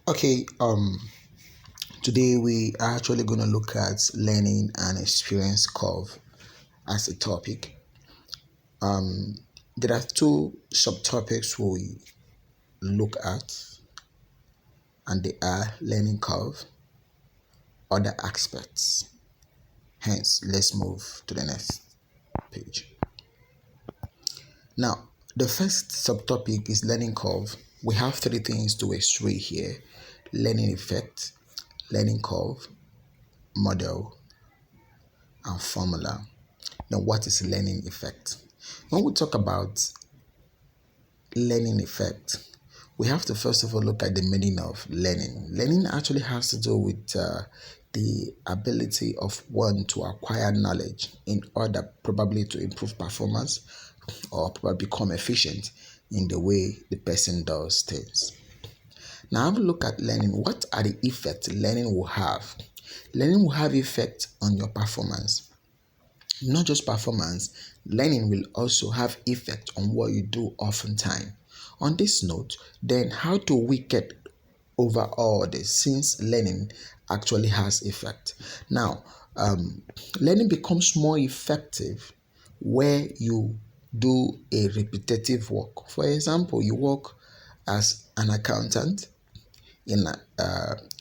Okay, today we are actually going to look at learning and experience curve as a topic. Um, there are two subtopics we look at, and they are learning curve, other aspects. Hence, let's move to the next page. Now, the first subtopic is learning curve. We have three things to x-ray here: learning effect, learning curve, model, and formula. Now, what is learning effect? When we talk about learning effect, we have to first of all look at the meaning of learning. Learning actually has to do with the ability of one to acquire knowledge in order probably to improve performance or probably become efficient in the way the person does things. Now have a look at learning. What are the effects learning will have? Learning will have effect on your performance. Not just performance, learning will also have effect on what you do oftentimes. On this note, then how do we get over all this since learning actually has effect? Now, learning becomes more effective where you do a repetitive work. For example, you work as an accountant in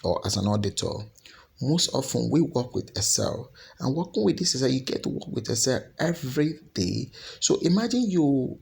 or as an auditor. Most often we work with Excel, and working with this Excel, you get to work with Excel every day. So imagine you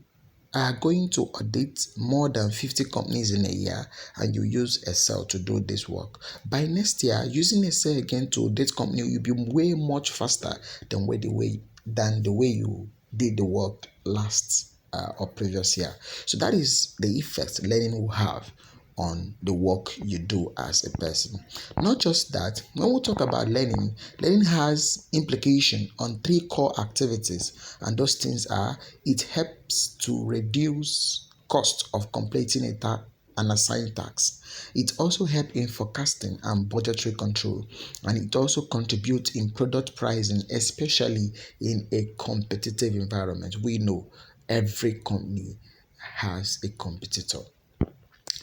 are going to audit more than 50 companies in a year and you use Excel to do this work. By next year, using Excel again to audit company will be way much faster than the way you did the work last or previous year. So that is the effect learning will have on the work you do as a person. Not just that, when we talk about learning, learning has implication on three core activities, and those things are: it helps to reduce cost of completing a task and assign tasks. It also helps in forecasting and budgetary control, and it also contributes in product pricing, especially in a competitive environment. We know every company has a competitor.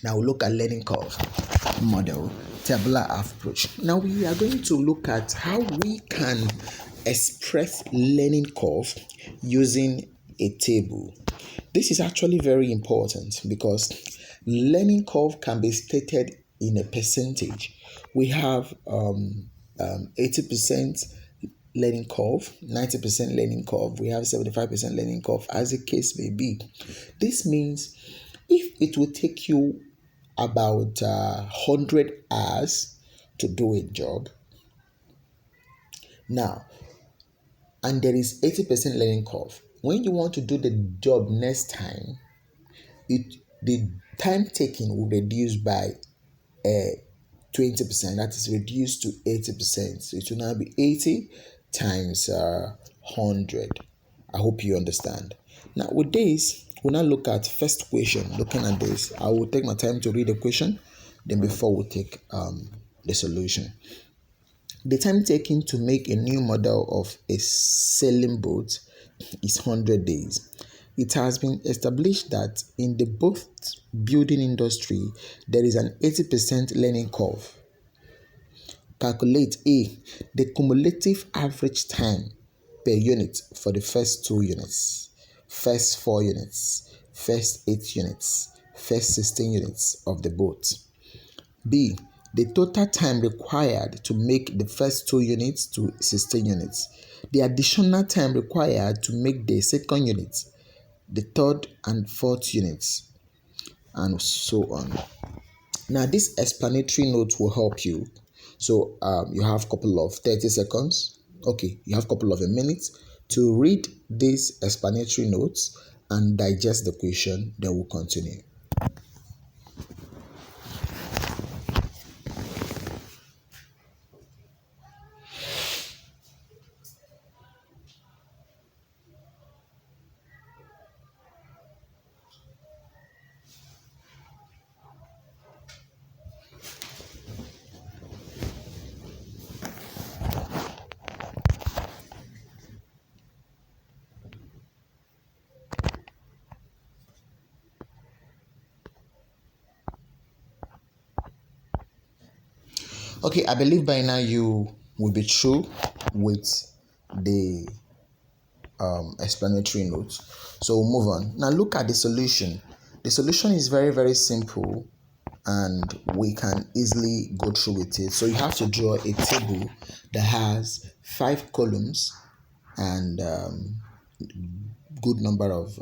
Now we look at learning curve model, tabular approach. Now we are going to look at how we can express learning curve using a table. This is actually very important because learning curve can be stated in a percentage. We have 80% learning curve, 90% learning curve, we have 75% learning curve, as the case may be. This means if it will take you about 100 hours to do a job now, and there is 80% learning curve, when you want to do the job next time, the time taken will reduce by 20%. That is reduced to 80%. So it will now be 80 times 100. I hope you understand. Now with this, we'll now look at first question. Looking at this, I will take my time to read the question, then before we take the solution. The time taken to make a new model of a sailing boat is 100 days. It has been established that in the boat building industry, there is an 80% learning curve. Calculate A, the cumulative average time per unit for the first 2 units, first 4 units, first 8 units, first 16 units of the boat. B, the total time required to make the first 2 units to 16 units, the additional time required to make the second unit, the third and fourth units, and so on. Now, this explanatory note will help you. So, you have a couple of 30 seconds. Okay, you have a couple of a minute to read these explanatory notes and digest the question. Then we'll continue. Okay, I believe by now you will be through with the explanatory notes. So we'll move on. Now look at the solution. The solution is very, very simple and we can easily go through with it. So you have to draw a table that has 5 columns and good number of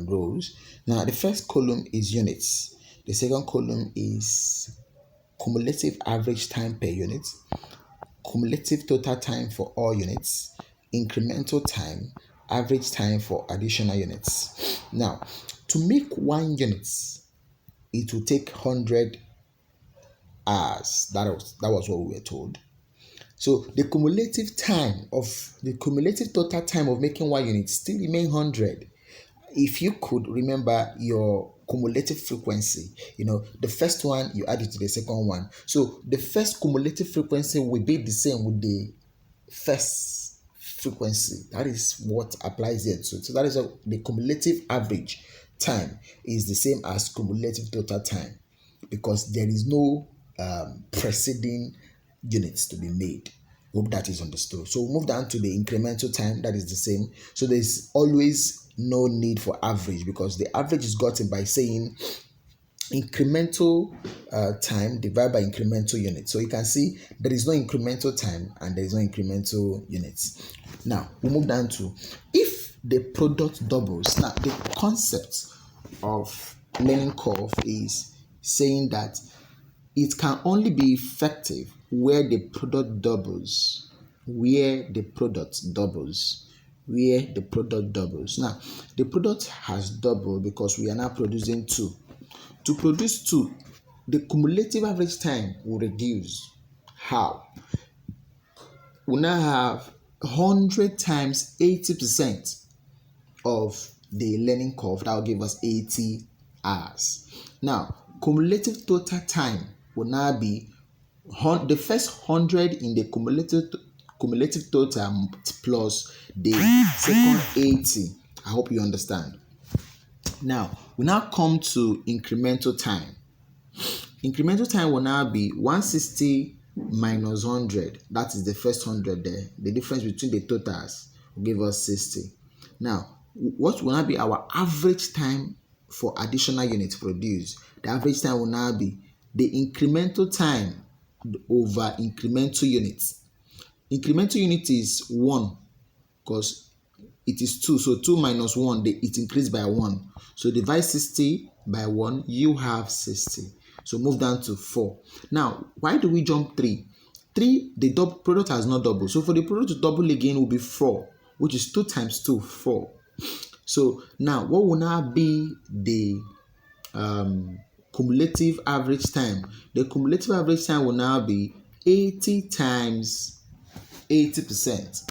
rows. Now the first column is units. The second column is cumulative average time per unit, cumulative total time for all units, incremental time, average time for additional units. Now, to make 1 unit, it will take 100 hours. That was what we were told. So the cumulative total time of making 1 unit still remain 100. If you could remember your cumulative frequency, the first one you add it to the second one. So the first cumulative frequency will be the same with the first frequency. That is what applies here. So that is the cumulative average time is the same as cumulative total time because there is no preceding units to be made. Hope that is understood. So we'll move down to the incremental time. That is the same. So there's always no need for average because the average is gotten by saying incremental time divided by incremental units. So you can see there is no incremental time and there is no incremental units. Now we move down to if the product doubles. Now the concept of learning curve is saying that it can only be effective where the product doubles. Now, the product has doubled because we are now producing 2. To produce 2, the cumulative average time will reduce. How? We now have 100 times 80% of the learning curve. That will give us 80 hours. Now, cumulative total time will now be the first 100 in the cumulative total plus the second 80. I hope you understand. Now, we now come to incremental time. Incremental time will now be 160 minus 100. That is the first 100 there. The difference between the totals will give us 60. Now, what will now be our average time for additional units produced? The average time will now be the incremental time over incremental units. Incremental unit is 1 because it is 2. So 2 minus 1, it increased by 1. So divide 60 by 1, you have 60. So move down to 4. Now, why do we jump 3? 3, the product has not doubled. So for the product to double again will be 4, which is 2 times 2, 4. So now, what will now be the cumulative average time? The cumulative average time will now be 80 times 80%.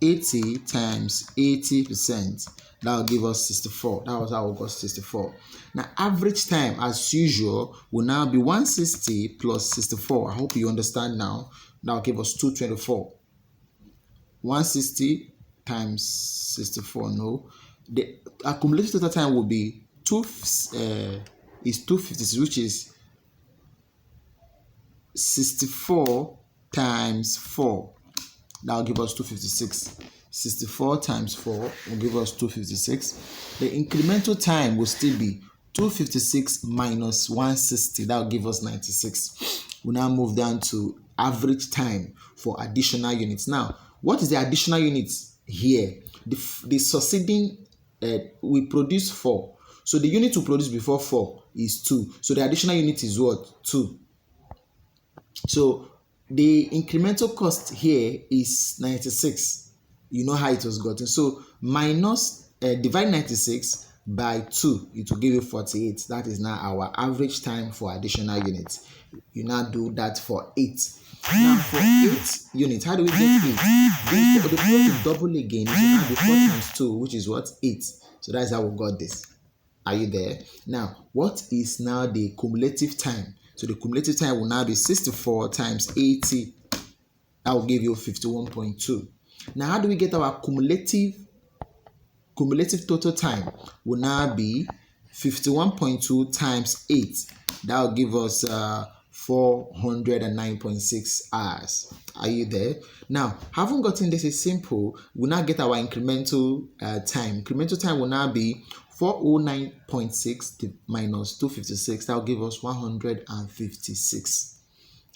80 times 80%. That will give us 64. That was how we got 64. Now, average time, as usual, will now be 160 plus 64. I hope you understand now. That will give us 224. 160 times 64. No. The accumulated total time will be 256, which is 64 times 4. That will give us 256. 64 times 4 will give us 256. The incremental time will still be 256 minus 160. That will give us 96. We now move down to average time for additional units. Now, what is the additional units here? The succeeding, we produce 4. So the unit we produce before 4 is 2. So the additional unit is what? 2. So the incremental cost here is 96. You know how it was gotten. So minus, divide 96 by 2, it will give you 48. That is now our average time for additional units. You now do that for 8. Now for 8 units, how do we get 8? The product will double again. It will now be 4 times 2, which is what? 8. So that's how we got this. Are you there? Now, what is now the cumulative time? So the cumulative time will now be 64 times 80. That will give you 51.2. Now, how do we get our cumulative total time? Will now be 51.2 times 8. That will give us 409.6 hours. Are you there? Now, having gotten this is simple, we'll now get our incremental time. Incremental time will now be 409.6 minus 256. That will give us 156.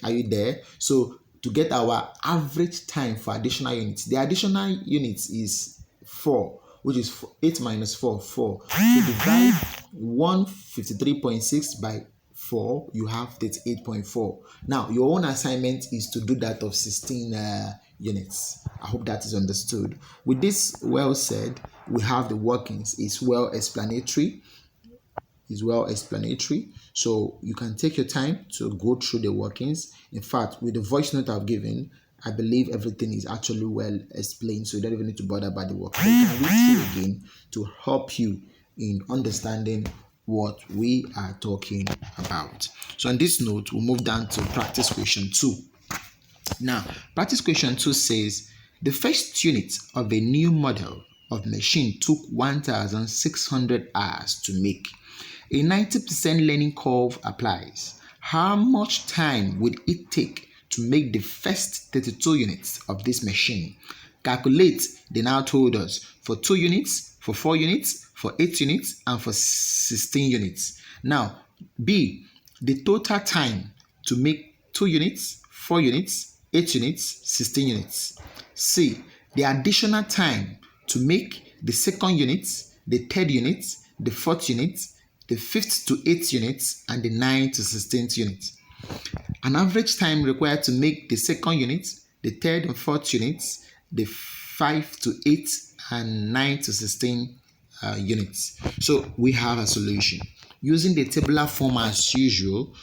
Are you there? So to get our average time for additional units, the additional units is 4, which is 8 minus 4, 4. So divide 153.6 by 4, you have 38.4. Now, your own assignment is to do that of 16 units. I hope that is understood. With this well said, we have the workings. It's well explanatory. So you can take your time to go through the workings. In fact, with the voice note I've given, I believe everything is actually well explained, so you don't even need to bother about the work. You can read through again to help you in understanding what we are talking about. So on this note, we'll move down to practice question 2. Now, practice question 2 says, the first unit of a new model of machine took 1,600 hours to make. A 90% learning curve applies. How much time would it take to make the first 32 units of this machine? Calculate, they now told us, for 2 units, for 4 units, for 8 units, and for 16 units. Now, B, the total time to make 2 units, 4 units, 8 units, 16 units. C, the additional time to make the second unit, the third unit, the fourth unit, the 5th to 8th units, and the 9th to 16th unit. An average time required to make the second unit, the third and fourth units, the 5th to 8th, and 9th to 16th units. So we have a solution. Using the tabular form as usual,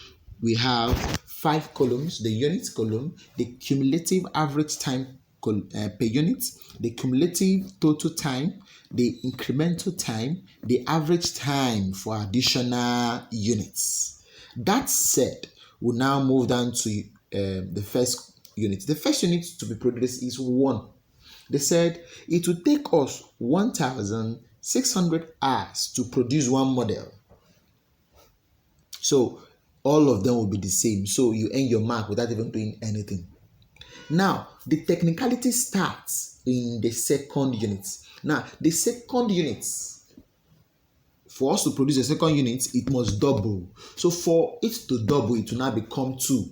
we have 5 columns, the units column, the cumulative average time per unit, the cumulative total time, the incremental time, the average time for additional units. That said, we'll now move down to the first unit. The first unit to be produced is 1. They said it will take us 1,600 hours to produce one model. So all of them will be the same. So you earn your mark without even doing anything. Now, the technicality starts in the second unit. Now, the second unit, for us to produce a second unit, it must double. So for it to double, it will now become 2.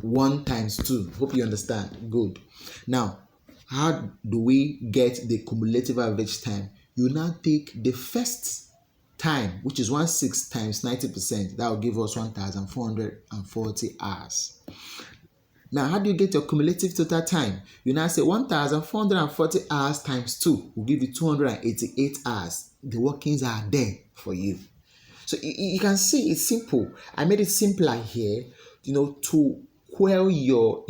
1 times 2. Hope you understand. Good. Now, how do we get the cumulative average time? You now take the first time, which is 1/6 times 90%. That will give us 1,440 hours. Now, how do you get your cumulative total time? You now say 1,440 hours times 2 will give you 288 hours. The workings are there for you. So you can see it's simple. I made it simpler here, to quell your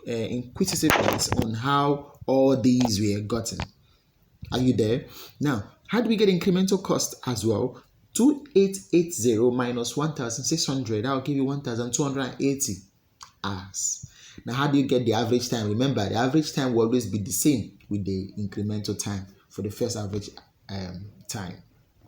inquisitiveness on how all these were gotten. Are you there? Now, how do we get incremental cost as well? 2880 minus 1,600, that will give you 1,280 hours. Now, how do you get the average time? Remember, the average time will always be the same with the incremental time for the first average time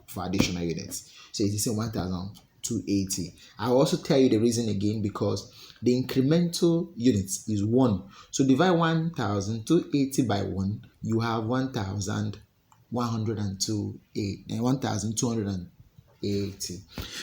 for additional units. So it's the same 1,280. I'll also tell you the reason again, because the incremental units is 1. So divide 1,280 by 1, you have 1,280.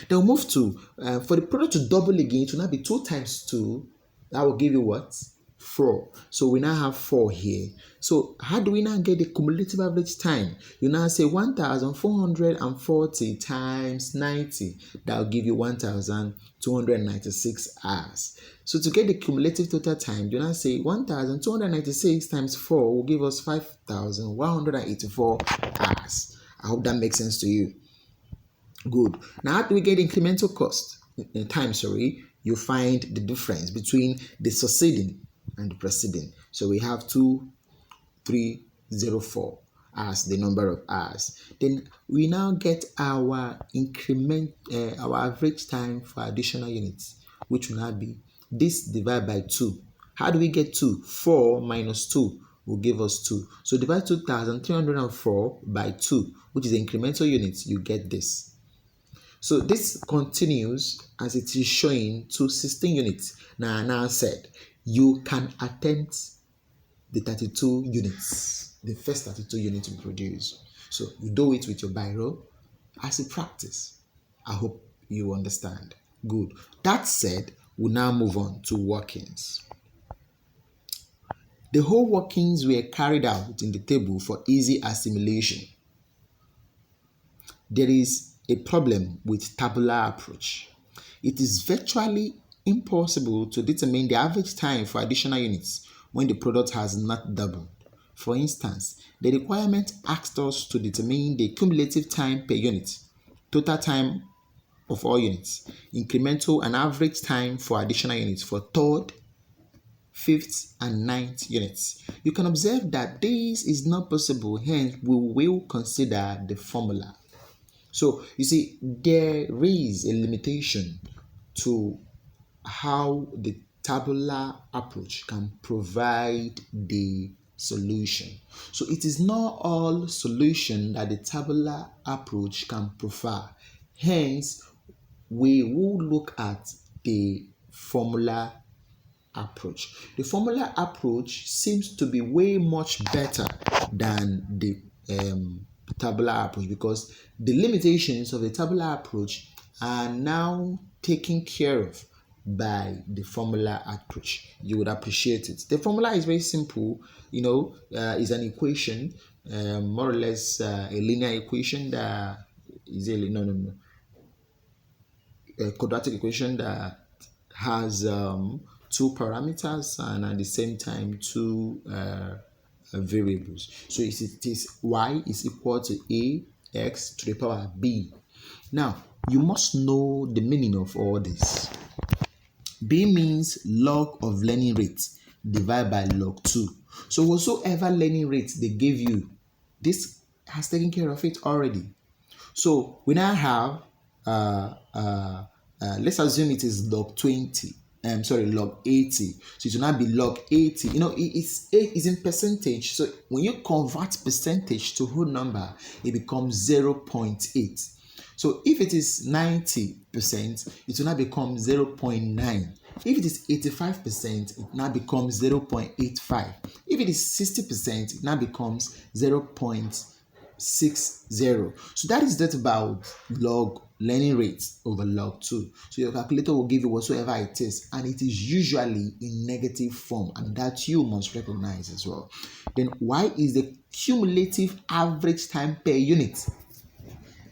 Then we'll move to, for the product to double again, it will now be 2 times 2. That will give you what? 4. So we now have 4 here. So how do we now get the cumulative average time? You now say 1,440 times 90. That will give you 1,296 hours. So to get the cumulative total time, you now say 1,296 times 4 will give us 5,184 hours. I hope that makes sense to you. Good. Now, how do we get incremental cost? You find the difference between the succeeding and the preceding. So we have 2,304 as the number of hours. Then we now get our our average time for additional units, which will now be this divided by 2. How do we get 2? 4 minus 2 will give us 2. So divide 2,304 by 2, which is the incremental units, you get this. So this continues as it is showing to 16 units. Now I now said you can attempt the 32 units, the first 32 units we produce. So you do it with your biro as a practice. I hope you understand. Good. That said, we'll now move on to workings. The whole workings were carried out in the table for easy assimilation. There is a problem with tabular approach. It is virtually impossible to determine the average time for additional units when the product has not doubled. For instance, the requirement asks us to determine the cumulative time per unit, total time of all units, incremental and average time for additional units for third, fifth, and ninth units. You can observe that this is not possible, hence we will consider the formula. So you see, there is a limitation to how the tabular approach can provide the solution. So it is not all solution that the tabular approach can provide. Hence, we will look at the formula approach. The formula approach seems to be way much better than the tabular approach, because the limitations of the tabular approach are now taken care of by the formula approach. You would appreciate it. The formula is very simple, is an equation, more or less a linear equation that is a quadratic equation that has two parameters and at the same time two variables. So it is y is equal to ax to the power b. Now, you must know the meaning of all this. B means log of learning rate divided by log 2. So whatsoever learning rate they give you, this has taken care of it already. So we now have, let's assume it is log 20. Log 80. So it will not be log 80. It's in percentage. So when you convert percentage to whole number, it becomes 0.8. So if it is 90%, it will now become 0.9. If it is 85%, it now becomes 0.85. If it is 60%, it now becomes 0.60. So that is about log learning rate over log 2. So your calculator will give you whatsoever it is, and it is usually in negative form, and that you must recognize as well. Then y is the cumulative average time per unit.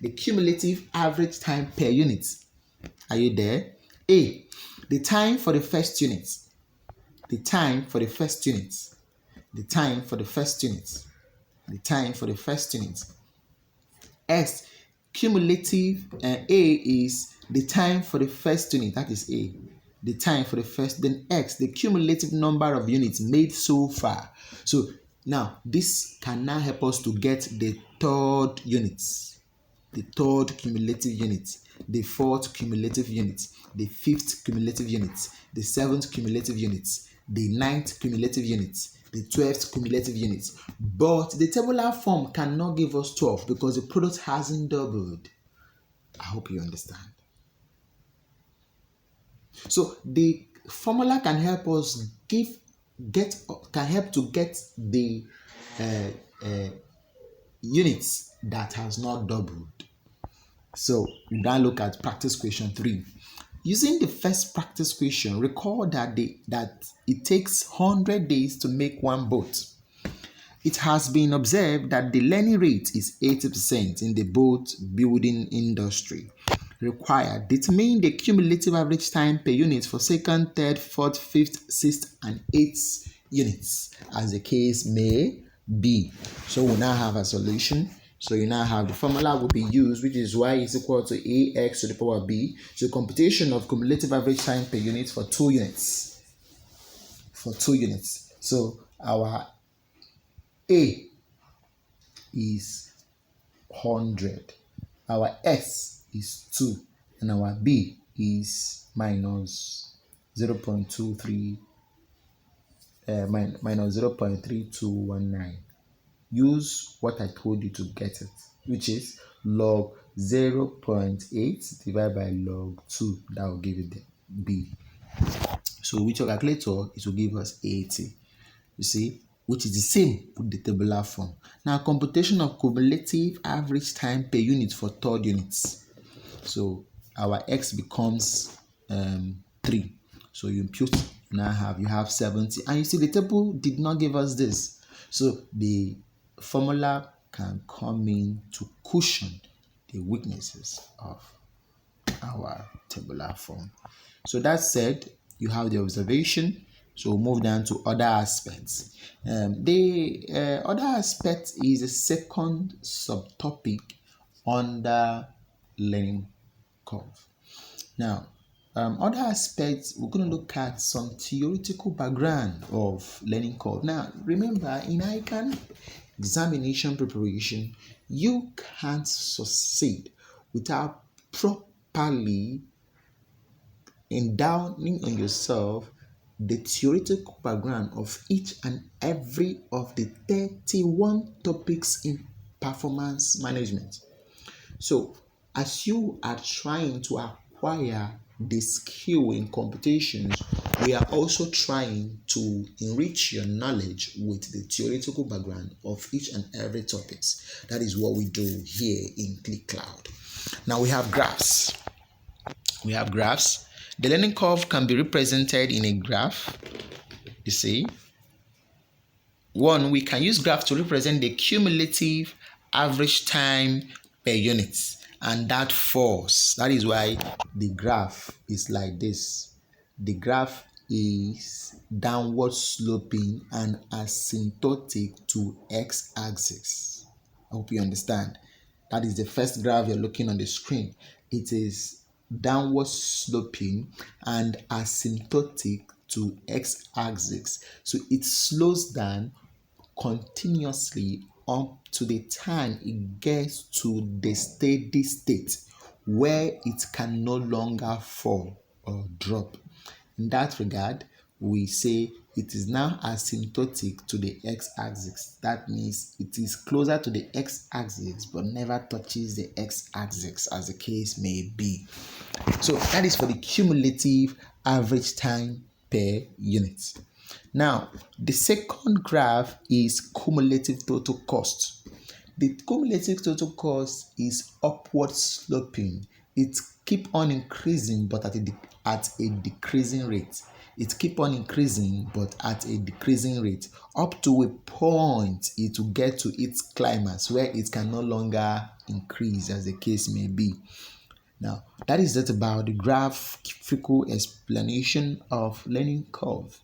The cumulative average time per unit. Are you there? A, the time for the first unit. The time for the first unit. The time for the first unit. The time for the first unit. S, cumulative, A is the time for the first unit. That is A. The time for the first, then X, the cumulative number of units made so far. So now this can now help us to get the third units. The third cumulative unit, the fourth cumulative unit, the fifth cumulative unit, the seventh cumulative unit, the ninth cumulative unit, the 12th cumulative unit. But the tabular form cannot give us 12 because the product hasn't doubled. I hope you understand. So the formula can help us get the units that has not doubled. So we now look at practice question 3. Using the first practice question, recall that it takes 100 days to make one boat. It has been observed that the learning rate is 80% in the boat building industry. Required, determine the cumulative average time per unit for second, third, fourth, fifth, sixth, and eighth units, as the case may be. So we now have a solution. So you now have the formula will be used, which is y is equal to ax to the power b. So computation of cumulative average time per unit for 2 units. So our A is 100. Our S is 2. And our B is minus 0.23 minus 0.3219. Use what I told you to get it, which is log 0.8 divided by log 2. That will give you the B. So with your calculator, it will give us 80. You see, which is the same with the tabular form. Now, computation of cumulative average time per unit for third units. So our x becomes 3. So you impute, you have 70. And you see the table did not give us this. So the formula can come in to cushion the weaknesses of our tabular form. So that said, you have the observation. So we'll move down to other aspects. The other aspect is a second subtopic under learning curve. Now, other aspects, we're going to look at some theoretical background of learning curve. Now, remember, in ICANN examination preparation, you can't succeed without properly endowing on yourself the theoretical background of each and every of the 31 topics in performance management. So, as you are trying to acquire the skill in computations, we are also trying to enrich your knowledge with the theoretical background of each and every topics. That is what we do here in ClickCloud. Now we have graphs. The learning curve can be represented in a graph. You see, one, we can use graph to represent the cumulative average time per unit, and that falls. That is why the graph is like this. The graph is downward sloping and asymptotic to x-axis. I hope you understand. That is the first graph you're looking on the screen. It is downward sloping and asymptotic to x-axis. So it slows down continuously up to the time it gets to the steady state where it can no longer fall or drop. In that regard, we say it is now asymptotic to the x-axis. That means it is closer to the x-axis but never touches the x-axis, as the case may be. So that is for the cumulative average time per unit. Now, the second graph is cumulative total cost. The cumulative total cost is upward sloping. It keeps on increasing but at a decreasing rate. It keeps on increasing but at a decreasing rate. Up to a point it will get to its climax where it can no longer increase, as the case may be. Now, that is just about the graphical explanation of learning curve.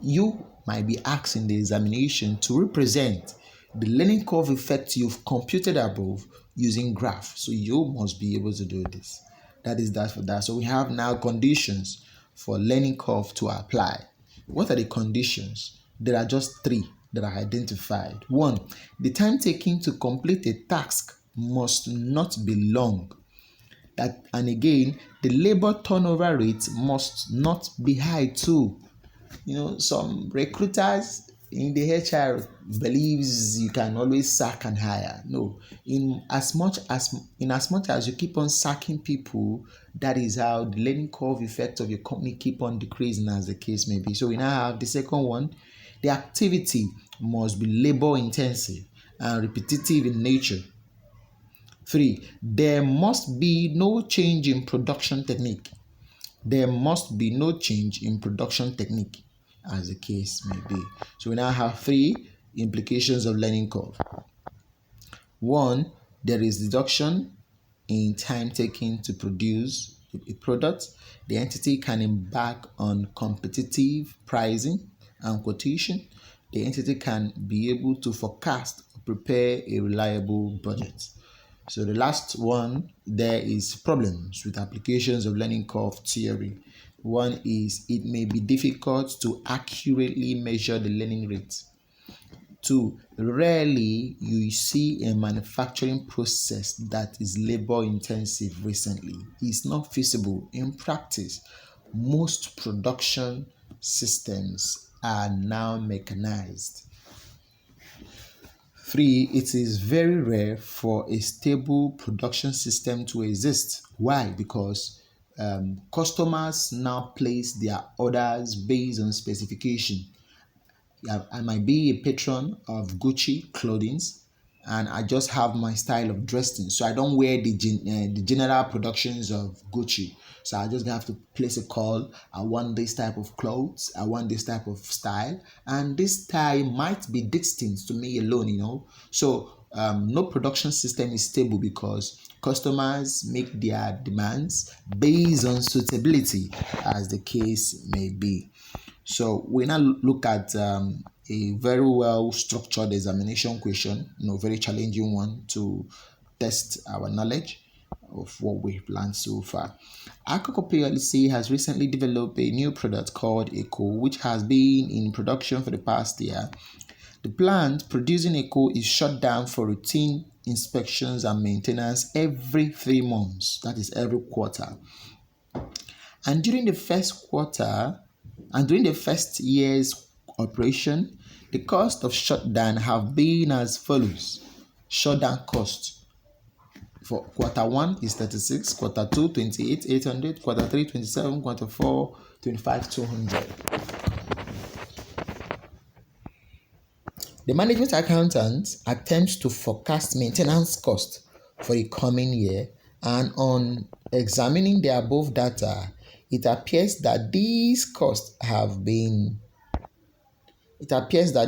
You might be asked in the examination to represent the learning curve effect you've computed above using graph. So you must be able to do this. That is that for that. So we have now conditions for learning curve to apply. What are the conditions? There are just 3 that are identified. 1, the time taken to complete a task must not be long. And again, the labor turnover rate must not be high too. Some recruiters in the HR believes you can always sack and hire. No, in as much as you keep on sacking people, that is how the learning curve effect of your company keep on decreasing, as the case may be. So we now have the second one. The activity must be labor intensive and repetitive in nature. 3, there must be no change in production technique. There must be no change in production technique, as the case may be. So we now have 3 implications of learning curve. 1, there is reduction in time taken to produce a product. The entity can embark on competitive pricing and quotation. The entity can be able to forecast or prepare a reliable budget. So the last one, there is problems with applications of learning curve theory. One is it may be difficult to accurately measure the learning rate. 2, rarely you see a manufacturing process that is labor intensive recently. It's not feasible in practice. Most production systems are now mechanized. 3, it is very rare for a stable production system to exist. Why? Because customers now place their orders based on specification. I might be a patron of Gucci clothing, and I just have my style of dressing. So I don't wear the general productions of Gucci. So I just have to place a call. I want this type of clothes. I want this type of style, and this style might be distinct to me alone. So no production system is stable because customers make their demands based on suitability, as the case may be. So we now look at a very well structured examination question, very challenging one to test our knowledge of what we've learned so far. Akoko PLC has recently developed a new product called Eco, which has been in production for the past year. The plant producing Eco is shut down for routine inspections and maintenance every 3 months, that is every quarter. And during the first year's operation, the cost of shutdown have been as follows. Shutdown cost for quarter 1 is 36, quarter 2 28,800, quarter 3 27, quarter 4 25,200. The management accountant attempts to forecast maintenance cost for the coming year, and on examining the above data, it appears that these costs have been It appears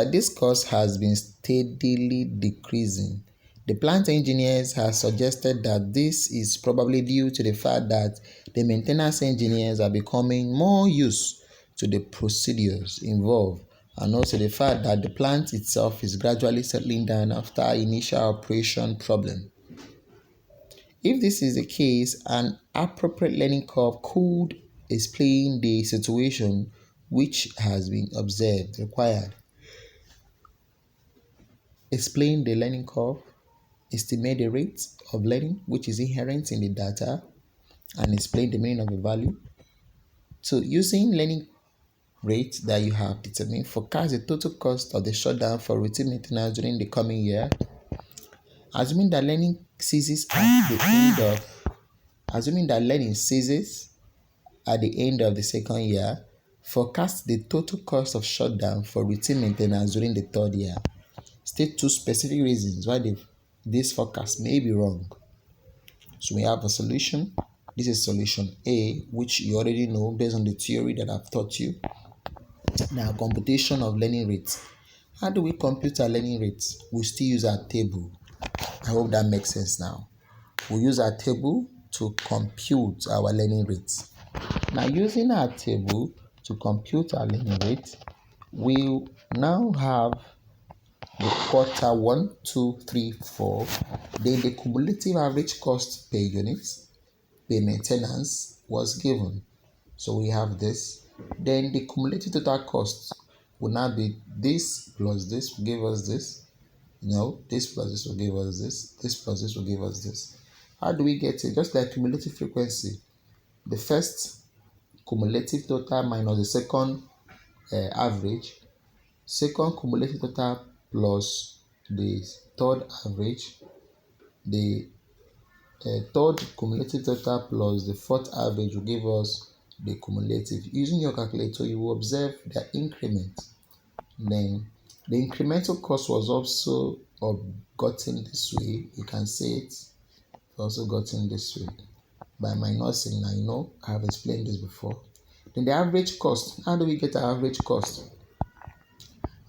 that this cost has been steadily decreasing. The plant engineers have suggested that this is probably due to the fact that the maintenance engineers are becoming more used to the procedures involved, and also the fact that the plant itself is gradually settling down after initial operation problem. If this is the case, an appropriate learning curve could explain the situation which has been observed. Required. Explain the learning curve, estimate the rate of learning which is inherent in the data, and explain the meaning of the value. So using learning rate that you have determined, forecast the total cost of the shutdown for routine maintenance during the coming year. Assuming that learning ceases at the end of the second year, forecast the total cost of shutdown for routine maintenance during the third year. State 2 specific reasons why this forecast may be wrong. So we have a solution. This is solution A, which you already know based on the theory that I've taught you. Now, computation of learning rates. How do we compute our learning rates? We still use our table. I hope that makes sense now. We use our table to compute our learning rates. Now, using our table to compute our learning rate, we now have the quarter 1, 2, 3, 4. Then the cumulative average cost per unit, per maintenance was given. So we have this. Then the cumulative total cost will now be this plus this will give us this. This plus this will give us this. This plus this will give us this. How do we get it? Just like cumulative frequency. The first cumulative total minus the second average. Second cumulative total plus the third average. The third cumulative total plus the fourth average will give us the cumulative. Using your calculator, you will observe the increment. Then the incremental cost was also gotten this way. You can see it also gotten this way by minusing. Now I have explained this before. Then the average cost. How do we get our average cost?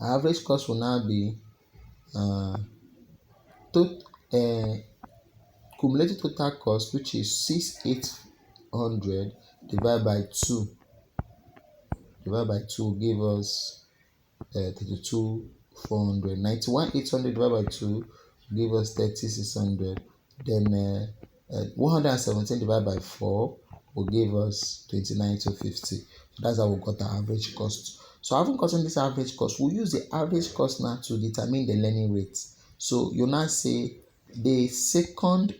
Our average cost will now be cumulative total cost, which is 6,800 divided by 2. Divided by 2 will give us 32,400. 91,800 divided by 2 will give us 3,600. Then 117 divided by 4 will give us 29,250. So that's how we got our average cost. So having gotten this average cost, we'll use the average cost now to determine the learning rate. So you now say the second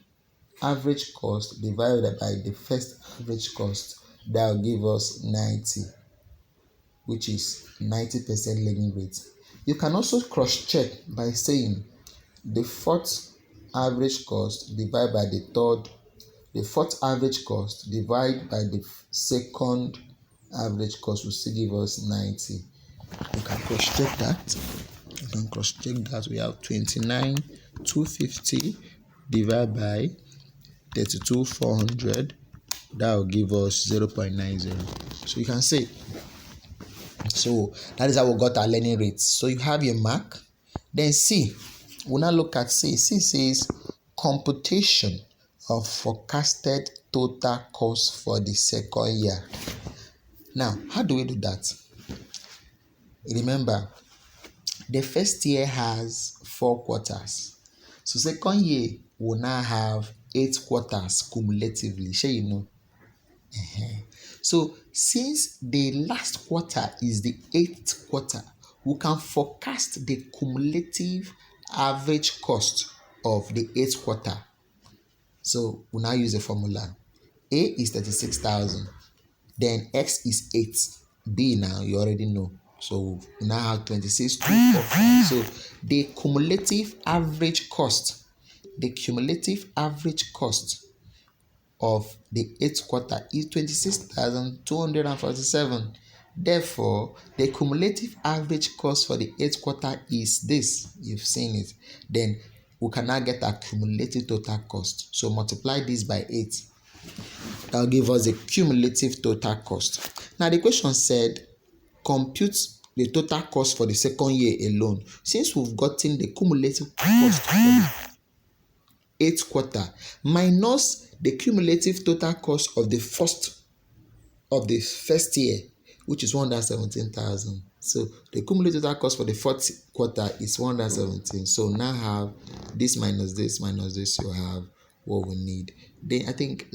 average cost divided by the first average cost, that will give us 90, which is 90% learning rate. You can also cross check by saying the fourth average cost divided by the fourth average cost divided by the second average cost will still give us 90. You can cross check that. We have 29,250 divided by 32,400. That will give us 0.90. So you can say, so that is how we got our learning rates. So you have your mark. Then C, we'll now look at C. C says computation of forecasted total cost for the second year. Now, how do we do that? Remember, the first year has 4 quarters. So second year will now have 8 quarters cumulatively. Sure, you know. So since the last quarter is the 8th quarter, we can forecast the cumulative average cost of the 8th quarter. So we now use a formula. A is 36,000. Then X is 8. B now you already know. So we now have 26,245. So the cumulative average cost of the 8th quarter is 26,247. Therefore, the cumulative average cost for the 8th quarter is this. You've seen it. Then we can now get our cumulative total cost. So multiply this by 8. That will give us the cumulative total cost. Now the question said, compute the total cost for the second year alone. Since we've gotten the cumulative cost for the 8th quarter minus the cumulative total cost of the first year, which is 117,000. So the cumulative total cost for the 4th quarter is 117. So now have this minus this minus this, you have what we need. Then I think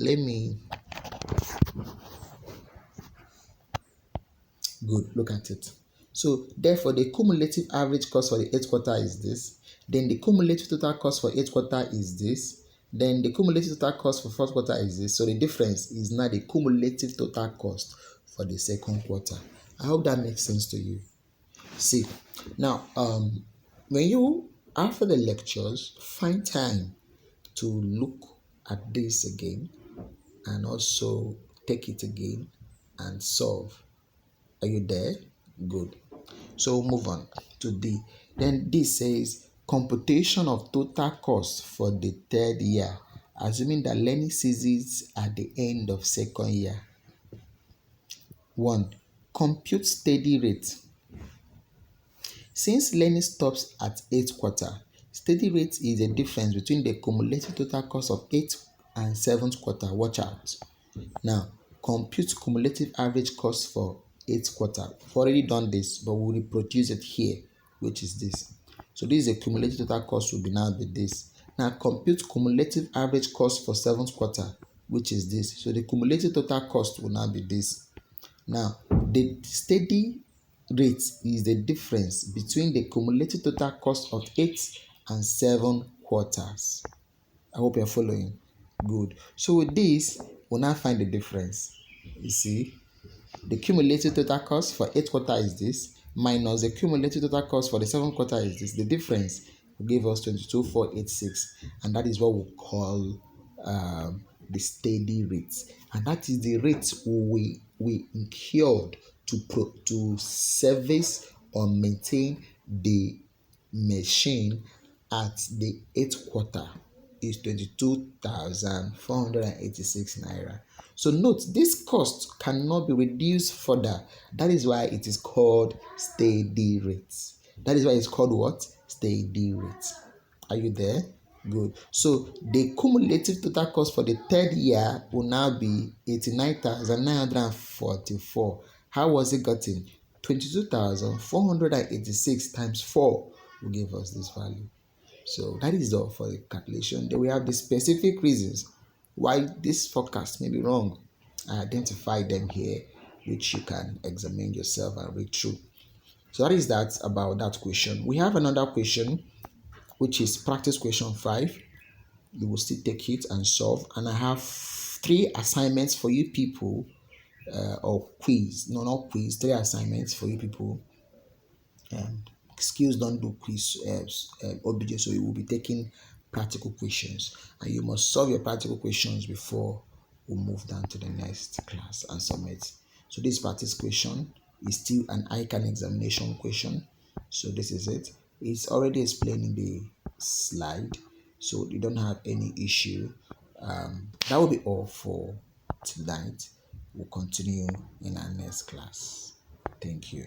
look at it. So therefore the cumulative average cost for the 8th quarter is this. Then the cumulative total cost for 8th quarter is this. Then the cumulative total cost for 4th quarter is this. So the difference is now the cumulative total cost for the second quarter. I hope that makes sense to you. See, now when you, after the lectures, find time to look at this again and also take it again and solve. Are you there? Good. So we'll move on to D. Then D says computation of total cost for the 3rd year, assuming that learning ceases at the end of second year. 1. Compute steady rate. Since learning stops at 8th quarter, steady rate is the difference between the cumulative total cost of 8th and 7th quarter. Watch out. Now, compute cumulative average cost for 8th quarter. We've already done this, but we'll reproduce it here, which is this. So this is a cumulative total cost will be now be this. Now compute cumulative average cost for 7th quarter, which is this. So the cumulative total cost will now be this. Now the steady rate is the difference between the cumulative total cost of 8 and 7 quarters. I hope you're following. Good. So with this, we'll now find the difference. You see, the cumulative total cost for 8th quarter is this, minus the cumulative total cost for the 7th quarter is this. The difference will give us 22,486, and that is what we call the steady rate. And that is the rate we incurred to service or maintain the machine at the 8th quarter is 22,486 naira. So note, this cost cannot be reduced further. That is why it is called steady rates. That is why it's called what? Steady rates. Are you there? Good. So the cumulative total cost for the 3rd year will now be 89,944. How was it gotten? 22,486 times 4 will give us this value. So that is all for the calculation. Then we have the specific reasons why this forecast may be wrong. I identify them here, which you can examine yourself and read through. So that is that about that question. We have another question, which is practice question 5. You will still take it and solve. And I have 3 assignments for you people, or quiz. No, not quiz. 3 assignments for you people. Skills don't do quiz OBJ, so you will be taking practical questions, and you must solve your practical questions before we move down to the next class and submit. So this practice question is still an ICANN examination question. So this is it. It's already explained in the slide, so you don't have any issue. That will be all for tonight. We'll continue in our next class. Thank you.